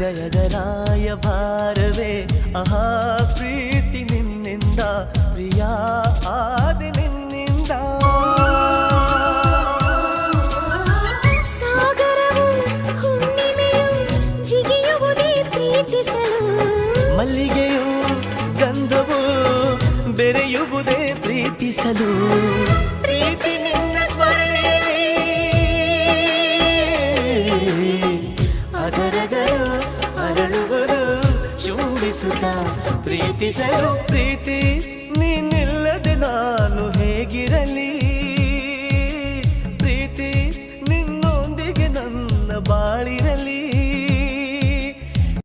ಹೃದಯದ ರಾಯಭಾರವೇ ಆಹಾ ಪ್ರೀತಿ ನಿನ್ನಿಂದ ಪ್ರಿಯ ಆದಿ ನಿನ್ನಿಂದ ಸಾಗರವು ಹುಣ್ಣಿಮೆಯು ಜಿಗಿಯುವುದೇ ಪ್ರೀತಿಸಲು ಮಲ್ಲಿಗೆಯು ಗಂಧವು ಬೆರೆಯುವುದೇ ಪ್ರೀತಿಸಲು ಪ್ರೀತಿ ನಿನ್ನ ಸ್ಮರಣೆಯಲ್ಲಿ ಅದರಗಳು ಅರಳುವುದು ಚುಂಬಿಸುತ್ತ ಪ್ರೀತಿಸಲು ಪ್ರೀತಿ ನೀನಿಲ್ಲದೆ ನಾನು ಹೇಗಿರಲಿ ಪ್ರೀತಿ ನಿನ್ನೊಂದಿಗೆ ನನ್ನ ಬಾಳಿನ